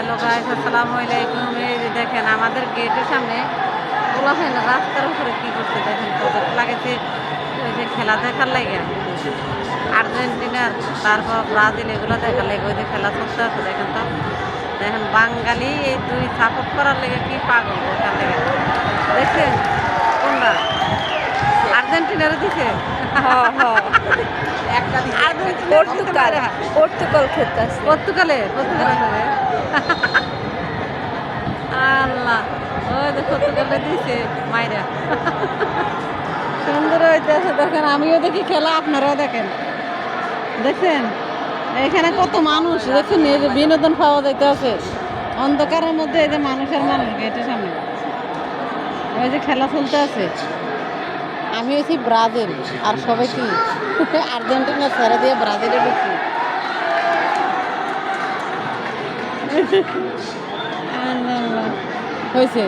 Hello guys, আসসালামু আলাইকুম। এই যে দেখেন আমাদের গেটের সামনে বলা হয় না, রাস্তার উপরে কি করছে দেখেন, প্রজেক্ট লাগাইছে ওই যে খেলা দেখার লাগে, আর্জেন্টিনার তারপর ব্রাজিল এগুলো দেখার লাগে, ওই যে খেলা চলতে আছে দেখেন তো। দেখেন বাঙালি এই দুই সাপোর্ট করার লেগে কি পাগল দেখার লেগে, দেখছেন কোনটা আর্জেন্টিনারে দিছে। পর্তুগাল পর্তুগাল খেলতেছে। পর্তুগালে আল্লাহ, ওই যে পর্তুগালে দিছে মাইরা। সুন্দর হইতেছে দেখেন, আমিও দেখি খেলা, আপনারাও দেখেন। দেখছেন এখানে কত মানুষ, দেখছেন এই যে বিনোদন পাওয়া যাইতে আছে অন্ধকারের মধ্যে, এই যে মানুষের মানুষ গেটের সামনে, ওই যে খেলা চলতে আছে। আমি হচ্ছি ব্রাজিল আর সবাই কি আর্জেন্টিনা ছেড়ে দিয়ে ব্রাজিলে ঢুকছি। হয়েছে